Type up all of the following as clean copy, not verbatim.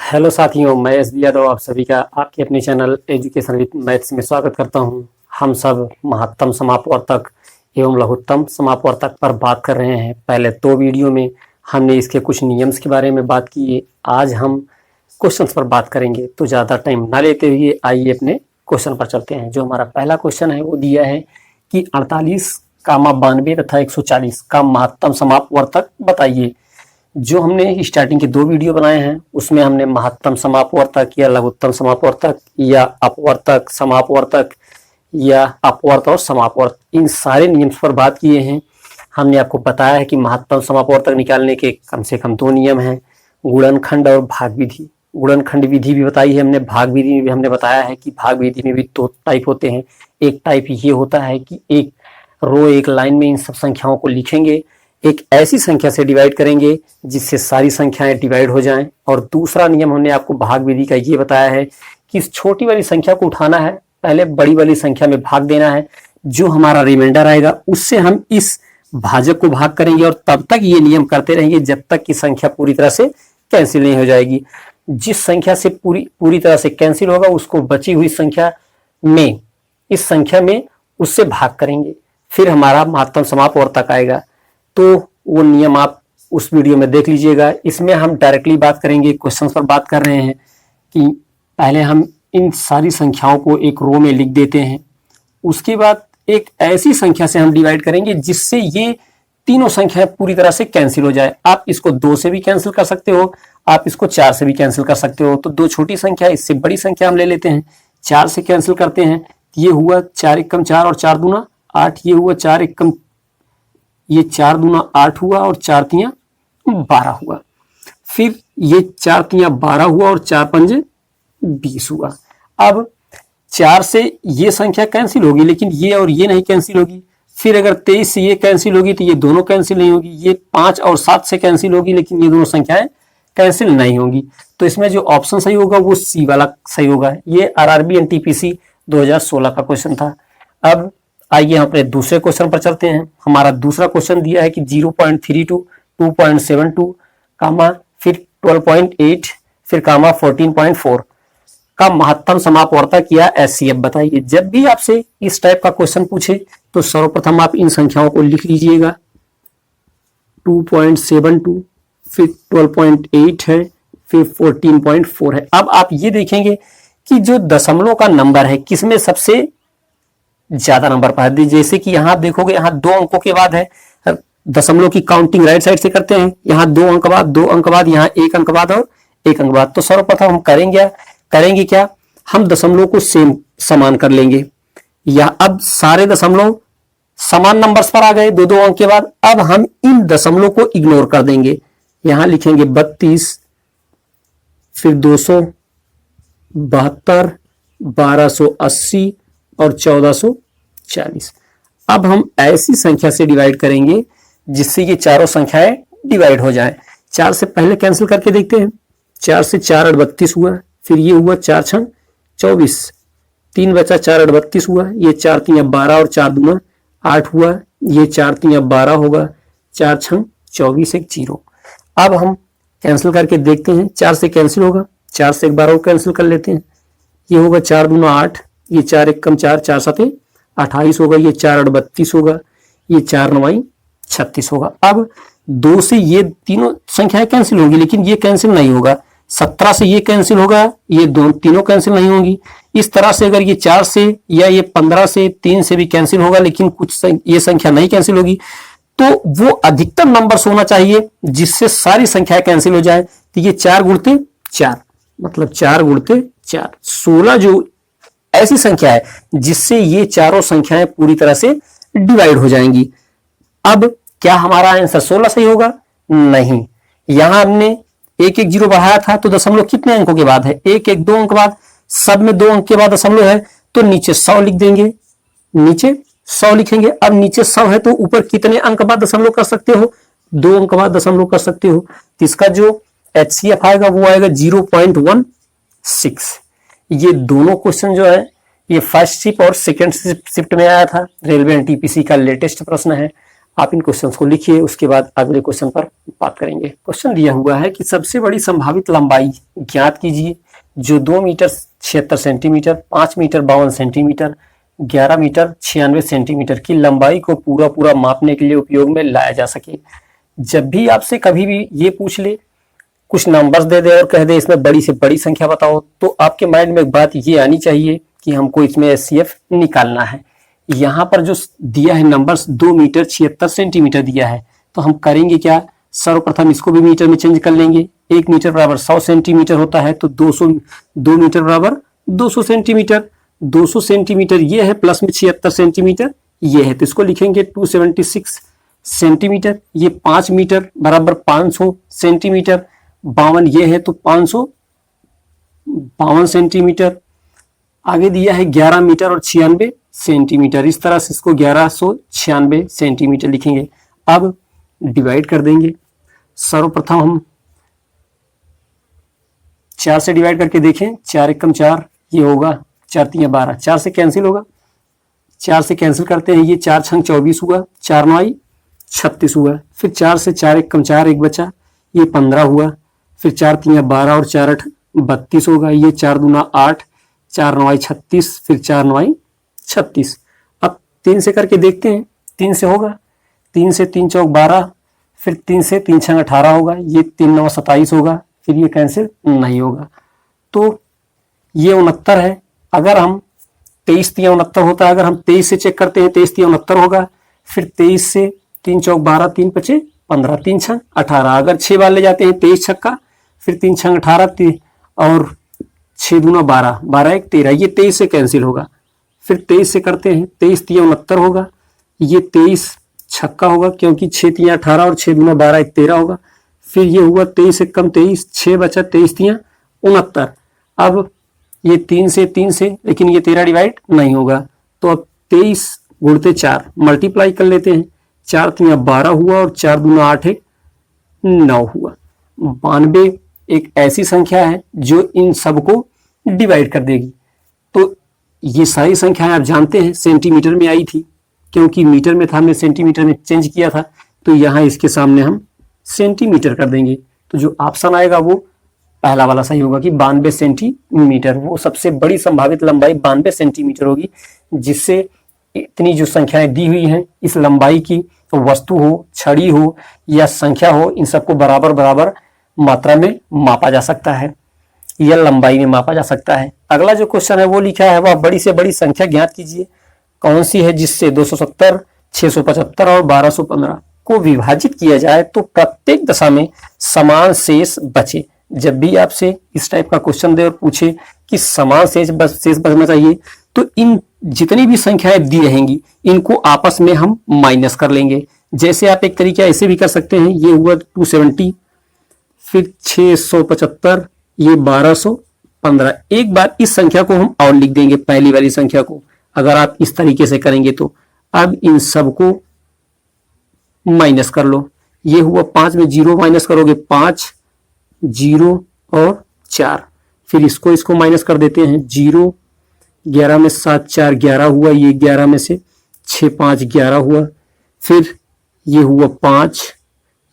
Hello साथियों, मैं S B Yadav आप सभी का आपके अपने चैनल एजुकेशन विद मैथ्स में स्वागत करता हूं। हम सब महत्तम समापवर्तक एवं लघुत्तम समापवर्तक पर बात कर रहे हैं। पहले 2 वीडियो में हमने इसके कुछ नियम्स के बारे में बात की है। आज हम क्वेश्चंस पर बात करेंगे, तो ज़्यादा टाइम ना लेते हुए आइए अपने क्वेश्चन पर चलते हैं। जो हमारा पहला क्वेश्चन है वो दिया है कि 48, 92 तथा 140 का महत्तम समापवर्तक बताइए। जो हमने स्टार्टिंग के 2 वीडियो बनाए हैं उसमें हमने महत्तम समापवर्तक या लघुत्तम समापवर्तक या अपवर्तक समापवर्तक या अपवर्त और समापवर्त इन सारे नियम्स पर बात किए हैं। हमने आपको बताया है कि महत्तम समापवर्तक निकालने के कम से कम 2 नियम हैं, गुणनखंड और भाग विधि। गुणनखंड विधि भी बताई है हमने, भाग विधि में भी हमने बताया है कि भाग विधि में भी 2 टाइप होते हैं। एक टाइप ये होता है कि एक रो एक लाइन में इन सब संख्याओं को लिखेंगे, एक ऐसी संख्या से डिवाइड करेंगे जिससे सारी संख्याएं डिवाइड हो जाएं। और दूसरा नियम हमने आपको भाग विधि का ये बताया है कि इस छोटी वाली संख्या को उठाना है, पहले बड़ी वाली संख्या में भाग देना है, जो हमारा रिमाइंडर आएगा उससे हम इस भाजक को भाग करेंगे और तब तक ये नियम करते रहेंगे जब तक कि संख्या पूरी तरह से कैंसिल नहीं हो जाएगी। जिस संख्या से पूरी तरह से कैंसिल होगा उसको बची हुई संख्या में, इस संख्या में उससे भाग करेंगे, फिर हमारा महत्तम समापवर्तक आएगा। तो वो नियम आप उस वीडियो में देख लीजिएगा। इसमें हम डायरेक्टली बात करेंगे, क्वेश्चंस पर बात कर रहे हैं कि पहले हम इन सारी संख्याओं को एक रो में लिख देते हैं, उसके बाद एक ऐसी संख्या से हम डिवाइड करेंगे जिससे ये तीनों संख्याएं पूरी तरह से कैंसिल हो जाए। आप इसको 2 से भी कैंसिल कर सकते हो, आप इसको 4 से भी कैंसिल कर सकते हो। तो 2 छोटी संख्या, इससे बड़ी संख्या हम ले लेते हैं, 4 से कैंसिल करते हैं। ये हुआ 4 एकम 4 और 4 दूना 8, ये हुआ 4 एकम, ये 4 दूना 8 हुआ और 4 तियां 12 हुआ। फिर ये 4 तियां 12 हुआ और 4 पंजे 20 हुआ। अब 4 से ये संख्या कैंसिल होगी, लेकिन ये और ये नहीं कैंसिल होगी। फिर अगर 23 से ये कैंसिल होगी तो ये दोनों कैंसिल नहीं होगी। ये 5 और 7 से कैंसिल होगी, लेकिन ये दोनों संख्याएं कैंसिल नहीं होंगी। तो इसमें जो ऑप्शन सही होगा वो सी वाला सही होगा। ये आरआरबी एनटीपीसी 2016 का क्वेश्चन था। अब आइए हम अपने दूसरे क्वेश्चन पर चलते हैं। हमारा दूसरा क्वेश्चन दिया है कि 0.32, 2.72, कामा फिर 12.8, फिर कामा 14.4 का महत्तम समापवर्तक या एचसीएफ बताइए। जब भी आपसे इस टाइप का क्वेश्चन पूछे तो सर्वप्रथम आप इन संख्याओं को लिख लीजिएगा। 2.72, फिर 12.8 है, फिर 14.4 है। अब आप ये देखेंगे कि जो दशमलव का नंबर है किसमें सबसे ज्यादा नंबर पर है। जैसे कि यहां आप देखोगे, यहाँ 2 अंकों के बाद है, दशमलव की काउंटिंग राइट साइड से करते हैं। यहाँ 2 अंक बाद, 2 अंक बाद, यहाँ 1 अंक बाद और 1 अंक बाद। तो सर्वप्रथम हम करेंगे क्या, हम दशमलव को समान कर लेंगे। या अब सारे दशमलव समान नंबर्स पर आ गए 2-2 अंक के बाद। अब हम इन दशमलव को इग्नोर कर देंगे। यहां लिखेंगे 32, फिर 272, 1280 और 1440। अब हम ऐसी संख्या से डिवाइड करेंगे जिससे ये चारों संख्याएं डिवाइड हो जाएं। 4 से पहले कैंसिल करके देखते हैं। 4 से 4 38 हुआ, फिर ये हुआ 4 छंग 24, 3 बचा 4 38 हुआ, ये 4 तियां 12 और 4 दूना 8 हुआ, ये 4 तियां 12 होगा, 4 छंग 24, 1 0। अब हम कैंसिल करके देखते हैं। 4 से कैंसिल होगा, 4 से 12 को कैंसिल कर लेते हैं। ये होगा 4 दूना 8, ये 4 एकम 4, 4 सते 28 होगा, ये 4 38 होगा, ये 4 9 36 होगा। अब 2 से ये तीनों संख्याएं कैंसिल होगी, लेकिन ये कैंसिल नहीं होगा। 17 से ये कैंसिल होगा, ये तीनों कैंसिल नहीं होंगी। इस तरह से अगर ये 4 से या ये 15 से 3 से भी कैंसिल होगा, लेकिन कुछ ये संख्या नहीं कैंसिल होगी, तो वो अधिकतम नंबर होना चाहिए जिससे सारी संख्याएं कैंसिल हो जाए। तो ये 4 गुणते 4, मतलब 4 गुणते 4, 16 जो ऐसी संख्या है जिससे ये चारों संख्याएं पूरी तरह से डिवाइड हो जाएंगी। अब क्या हमारा आंसर 16 सही होगा? नहीं। यहां हमने 1 1 0 बढ़ाया था, तो दशमलव कितने अंकों के बाद है? 1 1 2 अंक बाद, सब में 2 अंक के बाद दशमलव है, तो नीचे 100 लिख देंगे, नीचे 100 लिखेंगे। अब नीचे 100 है तो ऊपर कितने अंक बाद दशमलव कर सकते हो? 2 अंक बाद दशमलव कर सकते हो। तो इसका जो एचसीएफ आएगा वो आएगा 0.16। ये दोनों क्वेश्चन जो है ये फर्स्ट शिफ्ट और सेकंड शिफ्ट में आया था। रेलवे एनटीपीसी का लेटेस्ट प्रश्न है। आप इन क्वेश्चंस को लिखिए, उसके बाद अगले क्वेश्चन पर बात करेंगे। क्वेश्चन दिया हुआ है कि सबसे बड़ी संभावित लंबाई ज्ञात कीजिए जो 2 metre 76 centimetre, 5 metre 52 centimetre, 11 metre 96 centimetre की लंबाई को पूरा मापने के लिए उपयोग में लाया जा सके। जब भी आपसे कभी भी ये पूछ ले, कुछ नंबर्स दे दे और कह दे इसमें बड़ी से बड़ी संख्या बताओ, तो आपके माइंड में एक बात ये आनी चाहिए कि हमको इसमें एचसीएफ निकालना है। यहाँ पर जो दिया है नंबर्स 2 मीटर 76 सेंटीमीटर दिया है, तो हम करेंगे क्या, सर्वप्रथम इसको भी मीटर में चेंज कर लेंगे। 1 मीटर बराबर 100 सेंटीमीटर होता है, तो 2 मीटर बराबर 200 सेंटीमीटर। 200 सेंटीमीटर ये है, प्लस में 76 सेंटीमीटर ये है, तो इसको लिखेंगे 276 सेंटीमीटर। ये 5 मीटर बराबर 500 सेंटीमीटर, 52 ये है तो 552 सेंटीमीटर। आगे दिया है 11 मीटर और 96 सेंटीमीटर, इस तरह से इसको 1196 सेंटीमीटर लिखेंगे। अब डिवाइड कर देंगे। सर्वप्रथम हम 4 से डिवाइड करके देखें, 4 एकम 4 ये होगा, 4 तिया 12, 4 से कैंसिल होगा, 4 से कैंसिल करते हैं, ये 4 छंग 24 हुआ, 4 9 36 हुआ, फिर 4 से 4 एकम 4 एक बचा, ये 15 हुआ, फिर 4 तिया 12 और 4 8 32 होगा, ये 4 दूना 8, 4 9 36, फिर 4 9 36। अब 3 से करके देखते हैं, 3 से होगा, 3 से 3 चौक 12, फिर 3 से 3 छंग 18 होगा, ये 3 9 27 होगा, फिर ये कैंसिल नहीं होगा, तो ये 69 है। अगर हम 23 तिया 69 होता है, अगर हम 23 से चेक करते हैं, 23 तिया 69 होगा, फिर 23 से 3 चौक 12, 3 पचे 15, 3 छंग 18, अगर 6 बार ले जाते हैं 23 छक्का, फिर 3 छंग 18 और 6 दूना 12, 12 1 13, ये 23 से कैंसिल होगा। फिर 23 से करते हैं, 23 तिया 69 होगा, ये 23 छक्का होगा क्योंकि 6 तिया 18 और 6 दूना 12 1 13 होगा, फिर ये हुआ 23 एक कम 23, 6 बचा, 23 तिया 69। अब ये 3 से, लेकिन ये 13 डिवाइड नहीं होगा, तो अब 23 गुणते 4 मल्टीप्लाई कर लेते हैं, 4 तिया 12 हुआ और 4 दूना 8 1 9 हुआ। 92 एक ऐसी संख्या है जो इन सबको डिवाइड कर देगी। तो ये सारी संख्याएं आप जानते हैं सेंटीमीटर में आई थी, क्योंकि मीटर में था, हमने सेंटीमीटर में चेंज किया था, तो यहाँ इसके सामने हम सेंटीमीटर कर देंगे। तो जो ऑप्शन आएगा वो पहला वाला सही होगा कि 92 सेंटीमीटर, वो सबसे बड़ी संभावित लंबाई 92 सेंटीमीटर होगी, जिससे इतनी जो संख्याएं दी हुई हैं इस लंबाई की, तो वस्तु हो, छड़ी हो या संख्या हो, इन सबको बराबर बराबर मात्रा में मापा जा सकता है या लंबाई में मापा जा सकता है। अगला जो क्वेश्चन है वो लिखा है, वह बड़ी से बड़ी संख्या ज्ञात कीजिए कौन सी है जिससे 270, 675 और 1215 को विभाजित किया जाए तो प्रत्येक दशा में समान शेष बचे। जब भी आपसे इस टाइप का क्वेश्चन दे और पूछे कि समान शेष बचना चाहिए, तो इन जितनी भी संख्याएं दी रहेंगी इनको आपस में हम माइनस कर लेंगे। जैसे आप एक तरीका ऐसे भी कर सकते हैं, ये हुआ 270, फिर 675, ये 1215। एक बार इस संख्या को हम और लिख देंगे, पहली वाली संख्या को, अगर आप इस तरीके से करेंगे तो। अब इन सबको माइनस कर लो, ये हुआ 5 में 0 माइनस करोगे 5 0 और 4, फिर इसको माइनस कर देते हैं 0, 11 में 7 4 11 हुआ, ये 11 में से 6 5 11 हुआ, फिर ये हुआ 5,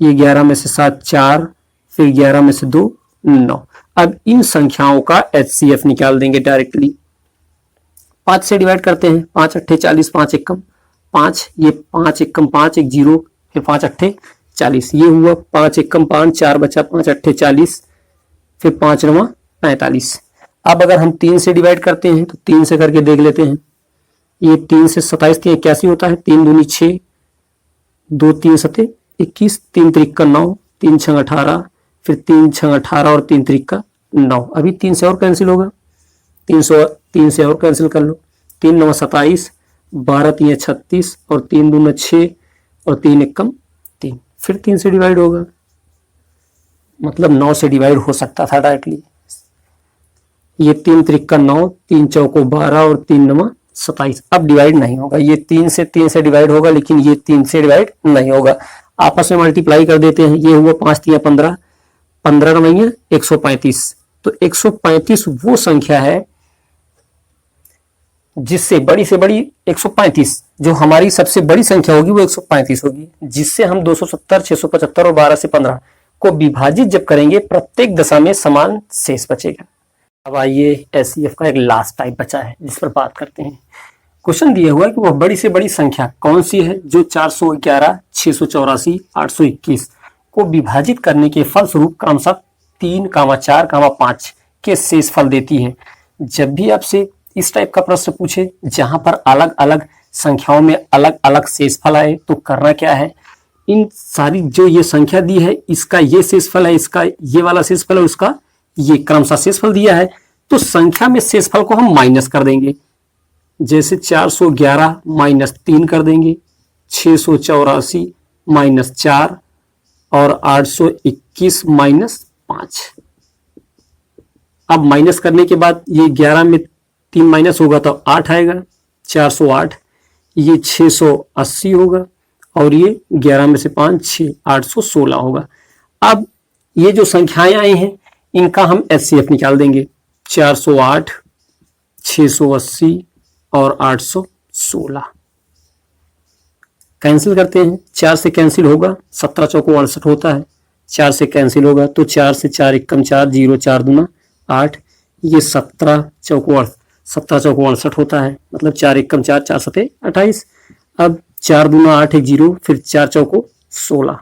ये 11 में से 7 4, फिर 11 में से 2 9। अब इन संख्याओं का एचसीएफ निकाल देंगे डायरेक्टली। 5 से डिवाइड करते हैं, 5 अट्ठे 40, 5 एकम 5, ये 5 एकम 5 1 0, फिर 5 अट्ठे 40, ये हुआ 5 एकम 5, 4 बचा, 5 अट्ठे 40, फिर 5 9 45। अब अगर हम 3 से डिवाइड करते हैं तो 3 से करके देख लेते हैं, ये 3 से 27 3 81 होता है, 3 दूनी 6, 2 3 7 21, 3 3 9, 3 6 18, फिर 3 6 18 और 3 3 9। अभी 3 से और कैंसिल होगा, 3 से और कैंसिल कर लो, 3 9 27, 12 3 36 और 3 दूना 6 और 3 एकम 3, फिर 3 से डिवाइड होगा, मतलब 9 से डिवाइड हो सकता था डायरेक्टली। ये 3 3 9, 3 चौको 12 और 3 9 27। अब डिवाइड नहीं होगा, ये 3 से डिवाइड होगा, लेकिन ये 3 से डिवाइड नहीं होगा। आपस में मल्टीप्लाई कर देते हैं, ये हुआ 5 3 15, 15 9 135। तो 135 वो संख्या है जिससे बड़ी 135, जो हमारी सबसे बड़ी संख्या होगी वो 135 होगी, जिससे हम 270, 675 और 12 से 15 को विभाजित जब करेंगे प्रत्येक दशा में समान शेष बचेगा। अब आइए एचसीएफ का एक लास्ट टाइप बचा है जिस पर बात करते हैं। क्वेश्चन दिया हुआ है कि वह बड़ी से बड़ी संख्या कौन सी है जो 411, 684, 821 को विभाजित करने के फलस्वरूप क्रमशः 3, 4, 5 के शेष फल देती है। जब भी आपसे इस टाइप का प्रश्न पूछे जहां पर अलग अलग संख्याओं में अलग अलग शेषफल आए तो करना क्या है, इन सारी जो ये संख्या दी है इसका ये शेषफल है, इसका ये वाला शेषफल है, उसका ये क्रमशः शेषफल दिया है, तो संख्या में शेषफल को हम माइनस कर देंगे। जैसे 411 माइनस 3 कर देंगे, 684 माइनस 4 और 821 माइनस 5। अब माइनस करने के बाद ये 11 में 3 माइनस होगा तो 8 आएगा, 408, ये 680 होगा और ये 11 में से 5 6, 816 होगा। अब ये जो संख्याएं आई हैं इनका हम एचसीएफ निकाल देंगे। 408, 680 और 816 कैंसिल करते हैं। 4 से कैंसिल होगा, 17 चौको 68 होता है, 4 से कैंसिल होगा तो 4 से 4 एकम 4, 0 4 दूना 8, ये 17 चौको 68 होता है, मतलब 4 एकम 4, 4 सते 28। अब 4 दूना 8, 1 0, फिर 4 चौको 16,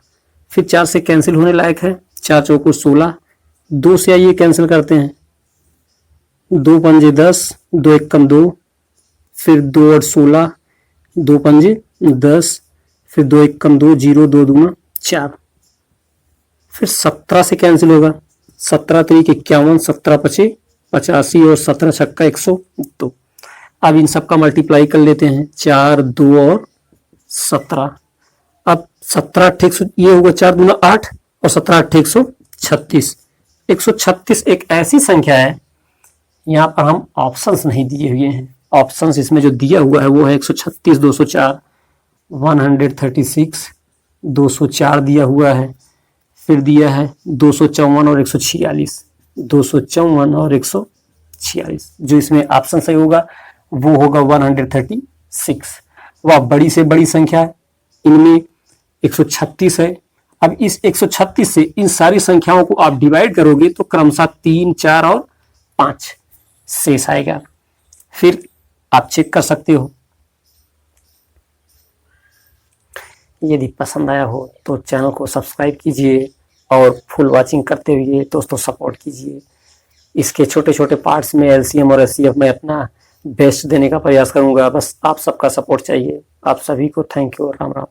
फिर 4 से कैंसिल होने लायक है, 4 चौको 16, 2 से आइए कैंसिल करते हैं, 2 पंजे 10, 2 एकम 2, फिर 2 और 16, 2 पंजे 10, फिर 2 एकम 2, 0 2 दूना 4, फिर 17 से कैंसिल होगा, 17 3 51, 17 पचे 85 और 17 छक्का 102। अब इन सब का मल्टीप्लाई कर लेते हैं, 4 2 और 17। अब 17 8 ये होगा 4 दूना 8 और 17 8 136। 136 एक ऐसी संख्या है, यहाँ पर हम ऑप्शंस नहीं दिए हुए हैं। ऑप्शंस इसमें जो दिया हुआ है वो है 136, 204, 136, 204 दिया हुआ है, फिर दिया है 254 और 146, 254 और 146। जो इसमें ऑप्शन सही होगा वो होगा 136। वह बड़ी से बड़ी संख्या है, इनमें 136 है। अब इस 136 से इन सारी संख्याओं को आप डिवाइड करोगे तो क्रमशः 3, 4 और 5 शेष आएगा। फिर आप चेक कर सकते हो। यदि पसंद आया हो तो चैनल को सब्सक्राइब कीजिए और फुल वॉचिंग करते हुए दोस्तों सपोर्ट कीजिए। इसके छोटे छोटे पार्ट्स में एलसीएम और एचसीएफ में अपना बेस्ट देने का प्रयास करूंगा। बस आप सबका सपोर्ट चाहिए। आप सभी को थैंक यू और राम राम।